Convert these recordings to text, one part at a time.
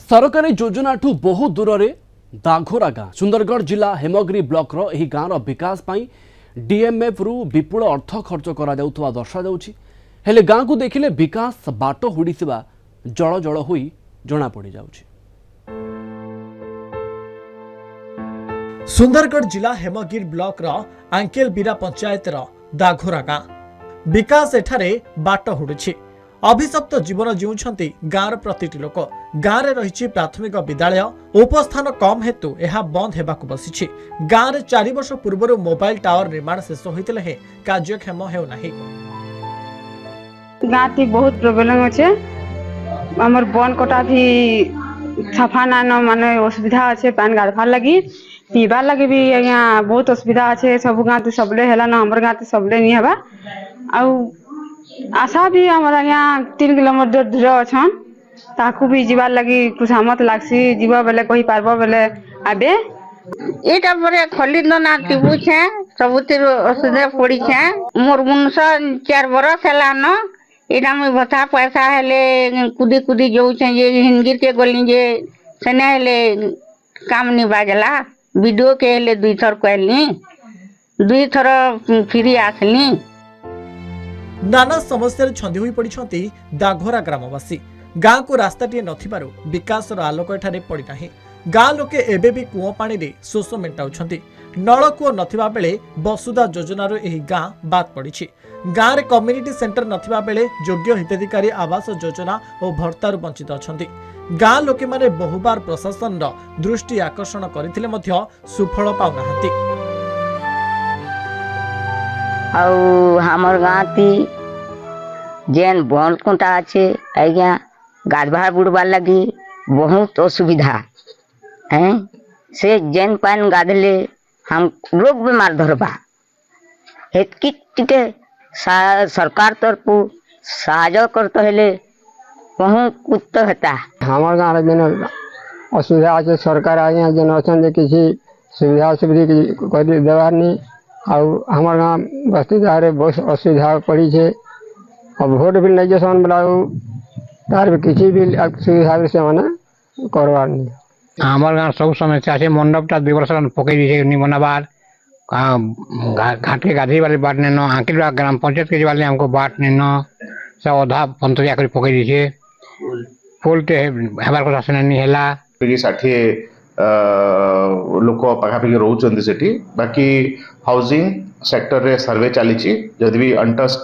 सरकारी योजना ठू बहुत दूर में दाघोरा गाँ सुंदरगढ़ जिला हेमगिरी ब्लॉक रो गाँव विकास पाई डीएमएफ रु विपुल अर्थ खर्च करा दर्शाऊँच हेले गाँ को देखिले विकास बाट हुड़िथिबा जल जल होई जना पड़ जाउछि। सुंदरगढ़ जिला हेमगिर ब्लॉक रो आंकेलबिरा पंचायत रो दाघोरा गाँ विकास एठारे बाट हुड़ुछि। अभिशप्त जीवन जीउछंती गाँर प्रतिटी लोक। गाँव रही प्राथमिक विद्यालय उपस्थान कम हेतु यह बंद हेबाकु बसिछि। गाँव 4 वर्ष पूर्व मोबाइल टावर निर्माण शेष होइतिले हे कार्यक्षम हेउ नाही। गाँव बहुत प्रोब्लेम अच्छे आमर बन कटा भी सफा नान माने असुविधा अच्छे पान गाधवार लगी पीबार लगी भी यहाँ बहुत असुविधा अच्छे। सब गाँव सबले है ना हमर गाँव सबले नहीं हेबा आउ आशा भी हमारा यहाँ 3 किलोमीटर दूर अच्छा ताकू भी जीवार लगी खुशामत लागसी जीवा बेले कही पारबो बेले आबे एटा परे खली न ना टिबु छे सबुतिर असुविधा पड़ी छे। मोर 4 बरस हला न एटा में भथा पैसा हेले कुदी कुदी जो छे ये हिंगिर के गली जे सने हेले काम नि बाजला वीडियो के हेले 2 थर कहली 2 थर फ्री आसली। नाना समस्या छंदी होई पड़िछंती दाघोरा ग्रामवासी। गाँ को रास्ताटीए नथिबारु विकासर आलोक एठारे पड़ी नाही। गाँ लोके एबे भी कूओ पानी रे शोष मेंटाउछंती। नलकूओ नथिबा बेले वसुधा योजनारो एही गाँ बात पड़िछि। गाँ रे कम्युनिटी सेंटर नथिबा बेले योग्य हिताधिकारी आवास योजना और भर्तारु वंचित अछंती। गाँ लोके माने बहुबार प्रशासन रो दृष्टि आकर्षण करथिले मध्य सुफल पाउनाहंती। आउ हमर गाँती जेन बंद कुंटा अच्छे आज्ञा गाधवार बुड़बार लगी बहुत असुविधा है। से जेन पान गाधले हम रोग बीमार धरबा हेतकी टिके सरकार तरफ साहाय्य करते हेले बहुत कुछ हेता। हमार गाँव जेन असुविधा अच्छे सरकार आज्ञा जेन अच्छे किसी सुविधा सुविधा कर देवार नहीं आउ हमार गाँव बस्तीदार बहुत असुविधा पड़ी है। अब भोट भी नहीं जैसा बोला तार भी किसी भी सुविधा से मैंने करवार नहीं। हमार गाँव सब समस्या से मंडपटा 2 वर्ष पकई दी नहीं बनाबार घाट के गाधी वाली बाट नहीं न आंकिल ग्राम पंचायत के वाले हमको बाट नहीं न सब अधा पंतरिया कर पकई दी पुल ते हमार को शासन नहीं हैला 60 लोक पाखापाखि रोचंदी सेठी। बाकी हाउसिंग सेक्टर रे सर्वे चली जदि भी अनटस्ट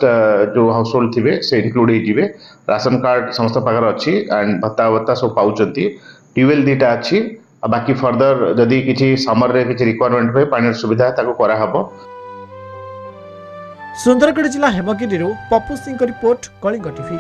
जो हाउस होल्ड थिबे से इंक्लूड होइजिबे। राशन कार्ड समस्त पाखर अच्छी एंड भत्ता भत्ता सब पाउचंती। ट्यूबवेल 2टा अच्छी। बाकी फर्दर जदि किछि समर रे किछि रिक्वायरमेंट पे पानी सुविधा ताको करा हबो। सुंदरगढ़ जिला हेमगिरी पप्पू सिंह रिपोर्ट कलिंग टीवी।